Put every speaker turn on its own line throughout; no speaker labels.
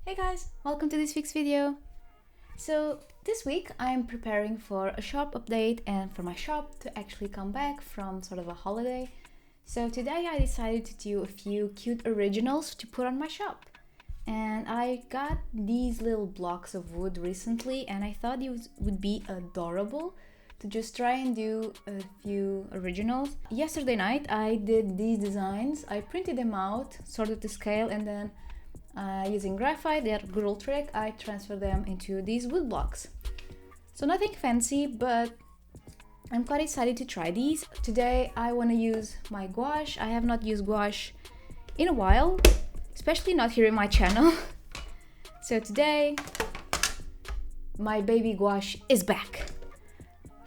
Hey guys, welcome to this week's video. So this week I'm preparing for a shop update and for my shop to actually come back from sort of a holiday. So today I decided to do a few cute originals to put on my shop. And I got these little blocks of wood recently and I thought it would be adorable to just try and do a few originals. Yesterday night I did these designs. I printed them out, sorted to scale, and then using graphite, they're a good old trick, I transfer them into these wood blocks. So nothing fancy, but I'm quite excited to try these. Today I want to use my gouache. I have not used gouache in a while, especially not here in my channel. So today my baby gouache is back.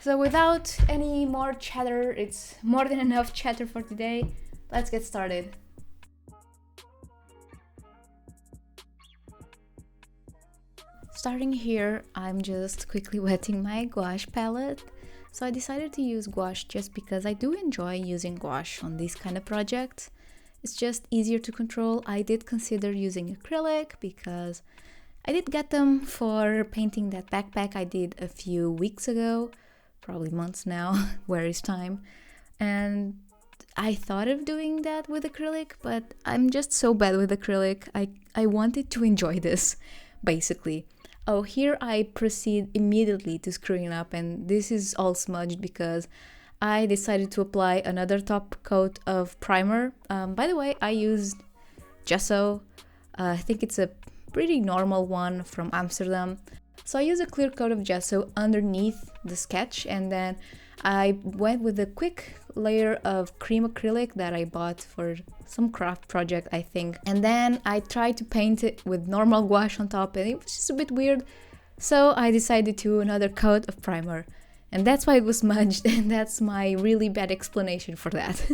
So without any more chatter, it's more than enough chatter for today. Let's get started. Starting here, I'm just quickly wetting my gouache palette. So I decided to use gouache just because I do enjoy using gouache on these kind of projects. It's just easier to control. I did consider using acrylic because I did get them for painting that backpack I did a few weeks ago, probably months now, where is time? And I thought of doing that with acrylic, but I'm just so bad with acrylic. I wanted to enjoy this, basically. Oh, here I proceed immediately to screwing up, and this is all smudged because I decided to apply another top coat of primer. By the way, I used gesso. I think it's a pretty normal one from Amsterdam. So I used a clear coat of gesso underneath the sketch, and then I went with a quick layer of cream acrylic that I bought for some craft project, I think. And then I tried to paint it with normal gouache on top, and it was just a bit weird. So I decided to do another coat of primer. And that's why it was smudged, and that's my really bad explanation for that.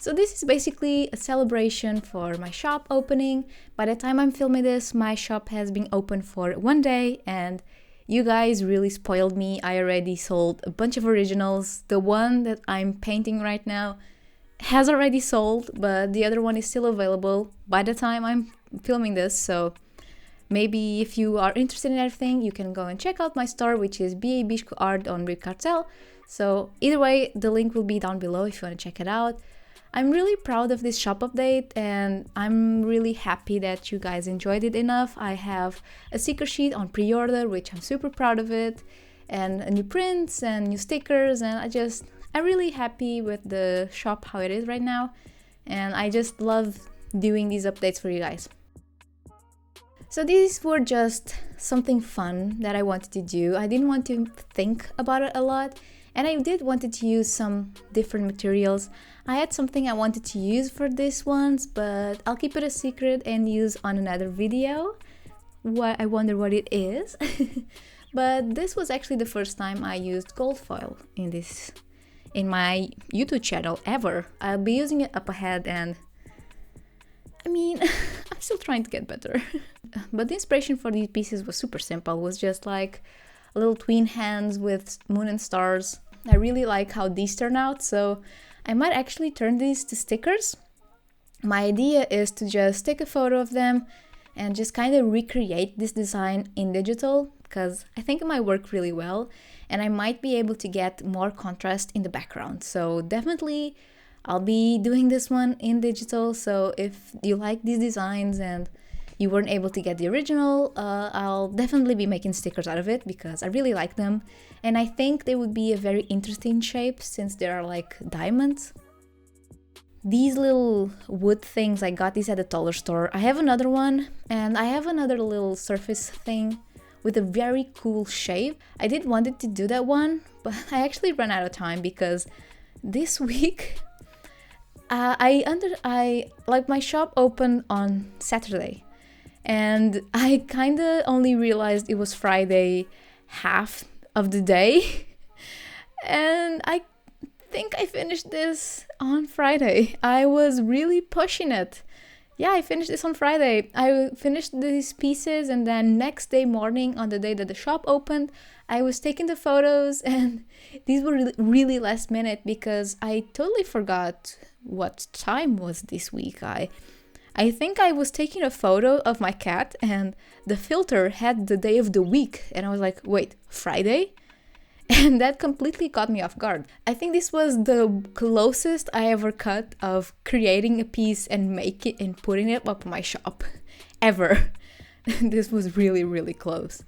So this is basically a celebration for my shop opening. By the time I'm filming this, my shop has been open for 1 day, and you guys really spoiled me. I already sold a bunch of originals. The one that I'm painting right now has already sold, but the other one is still available by the time I'm filming this. So maybe if you are interested in everything, you can go and check out my store, which is BA Bishko Art on Cartel. So either way, the link will be down below if you want to check it out. I'm really proud of this shop update, and I'm really happy that you guys enjoyed it enough. I have a sticker sheet on pre-order, which I'm super proud of it, and new prints and new stickers, and I'm really happy with the shop how it is right now, and I just love doing these updates for you guys. So these were just something fun that I wanted to do. I didn't want to think about it a lot, and I did wanted to use some different materials. I had something I wanted to use for this ones, but I'll keep it a secret and use on another video. I wonder what it is. But this was actually the first time I used gold foil in my YouTube channel ever. I'll be using it up ahead, and I mean, I'm still trying to get better. But the inspiration for these pieces was super simple. It was just like a little twin hands with moon and stars. I really like how these turn out, so I might actually turn these to stickers. My idea is to just take a photo of them and just kind of recreate this design in digital, because I think it might work really well, and I might be able to get more contrast in the background. So definitely I'll be doing this one in digital, so if you like these designs and you weren't able to get the original, I'll definitely be making stickers out of it because I really like them, and I think they would be a very interesting shape since they are like diamonds. These little wood things, I got these at the dollar store. I have another one, and I have another little surface thing with a very cool shape. I did wanted to do that one, but I actually ran out of time because this week my shop opened on Saturday, and I kind of only realized it was Friday half of the day. And I think I finished this on Friday. I was really pushing it. Yeah, I finished this on Friday. I finished these pieces, and then next day morning, on the day that the shop opened, I was taking the photos, and these were really, really last minute because I totally forgot what time was this week. I think I was taking a photo of my cat and the filter had the day of the week, and I was like, wait, Friday? And that completely caught me off guard. I think this was the closest I ever cut of creating a piece and make it and putting it up on my shop ever. This was really, really close.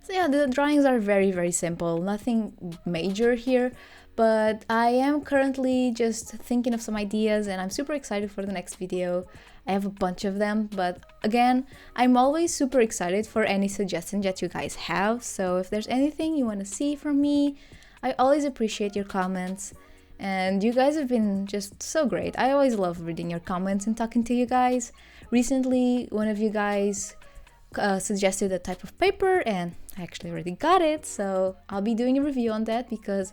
So yeah, the drawings are very, very simple, nothing major here, but I am currently just thinking of some ideas and I'm super excited for the next video. I have a bunch of them, but again, I'm always super excited for any suggestions that you guys have, so if there's anything you want to see from me, I always appreciate your comments, and you guys have been just so great. I always love reading your comments and talking to you guys. Recently, one of you guys suggested a type of paper and I actually already got it, so I'll be doing a review on that because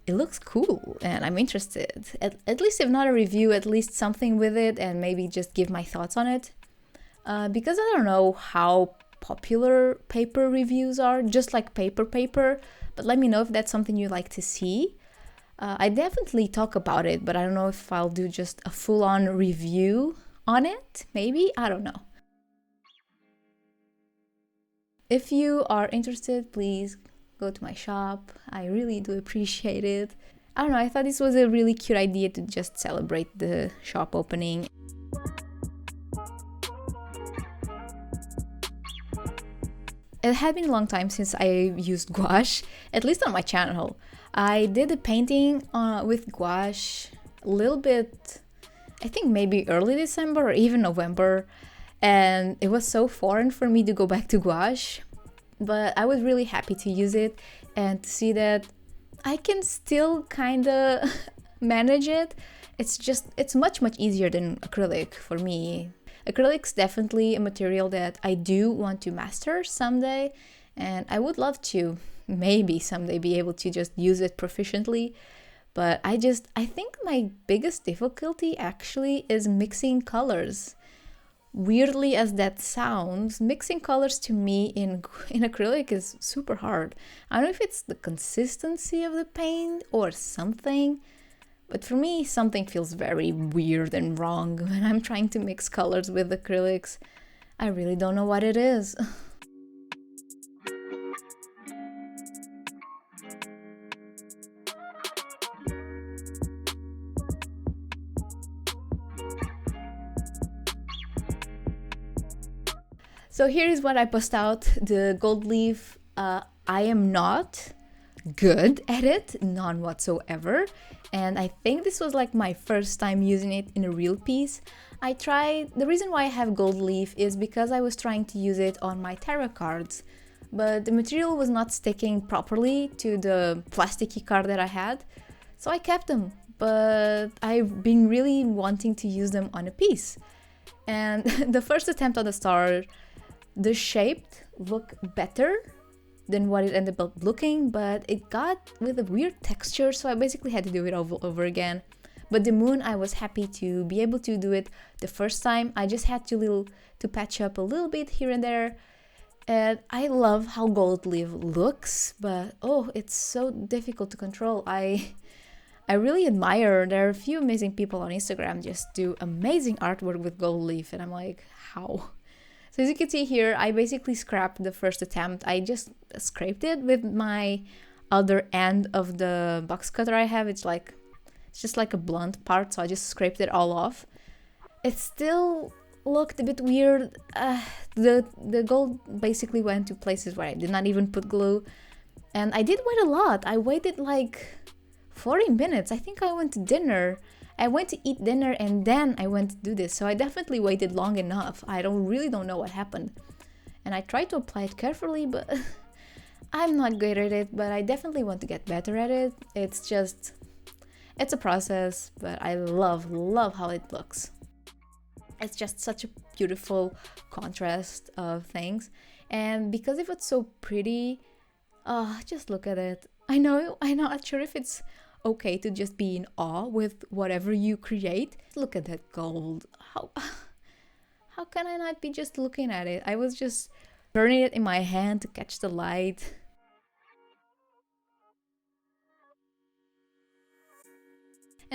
it looks cool and I'm interested. At least if not a review, at least something with it and maybe just give my thoughts on it. Because I don't know how popular paper reviews are, just like paper, but let me know if that's something you like to see. I definitely talk about it, but I don't know if I'll do just a full-on review on it, maybe? I don't know. If you are interested, please go to my shop. I really do appreciate it. I don't know, I thought this was a really cute idea to just celebrate the shop opening. It had been a long time since I used gouache, at least on my channel. I did a painting with gouache a little bit, I think maybe early December or even November, and it was so foreign for me to go back to gouache, but I was really happy to use it and to see that I can still kind of manage it. It's much easier than acrylic for me. Acrylic's definitely a material that I do want to master someday, and I would love to maybe someday be able to just use it proficiently. But I think my biggest difficulty actually is mixing colors. Weirdly as that sounds, mixing colors to me in acrylic is super hard. I don't know if it's the consistency of the paint or something, but for me something feels very weird and wrong when I'm trying to mix colors with acrylics. I really don't know what it is. So here is what I post out, the gold leaf. I am not good at it, none whatsoever. And I think this was like my first time using it in a real piece. The reason why I have gold leaf is because I was trying to use it on my tarot cards, but the material was not sticking properly to the plasticky card that I had. So I kept them, but I've been really wanting to use them on a piece. And the first attempt on the star, the shape looked better than what it ended up looking, but it got with a weird texture, so I basically had to do it over again. But the moon, I was happy to be able to do it the first time. I just had to patch up a little bit here and there. And I love how gold leaf looks, but oh, it's so difficult to control. I really admire, there are a few amazing people on Instagram just do amazing artwork with gold leaf, and I'm like, how? So as you can see here, I basically scrapped the first attempt. I just scraped it with my other end of the box cutter I have. It's just like a blunt part, so I just scraped it all off. It still looked a bit weird. The gold basically went to places where I did not even put glue. And I did wait a lot. I waited like 40 minutes. I think I went to dinner. I went to eat dinner and then I went to do this, so I definitely waited long enough. I really don't know what happened. And I tried to apply it carefully, but I'm not good at it, but I definitely want to get better at it. It's a process, but I love how it looks. It's just such a beautiful contrast of things. And because it was so pretty, just look at it. I'm not sure if it's okay to just be in awe with whatever you create. Look at that gold. How can I not be just looking at it? I was just turning it in my hand to catch the light.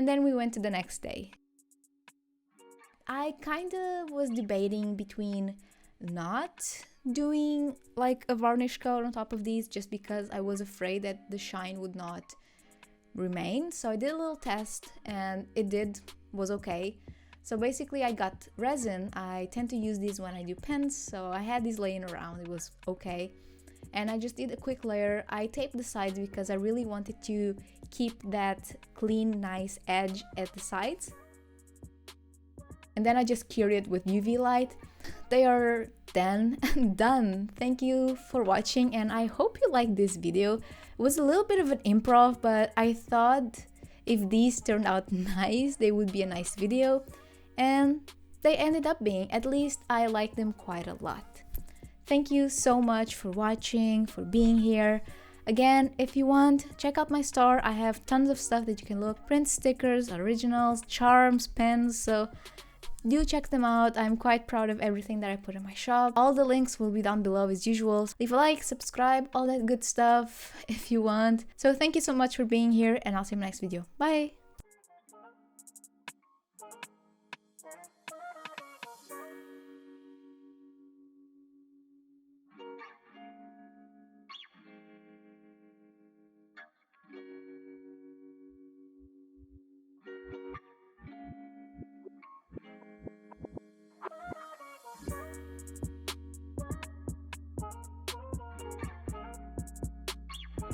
and then we went to the next day. I kind of was debating between not doing like a varnish coat on top of these just because I was afraid that the shine would not remain. So I did a little test and it was okay. So basically I got resin. I tend to use these when I do pens, so I had these laying around, it was okay. And I just did a quick layer. I taped the sides because I really wanted to keep that clean, nice edge at the sides. And then I just cured it with UV light. They are then done. Thank you for watching, and I hope you liked this video. It was a little bit of an improv, but I thought if these turned out nice, they would be a nice video. And they ended up being. At least I like them quite a lot. Thank you so much for watching, for being here. Again, if you want, check out my store. I have tons of stuff that you can look. Print stickers, originals, charms, pens, so do check them out. I'm quite proud of everything that I put in my shop. All the links will be down below as usual. Leave a like, subscribe, all that good stuff if you want. So thank you so much for being here, and I'll see you in my next video. Bye!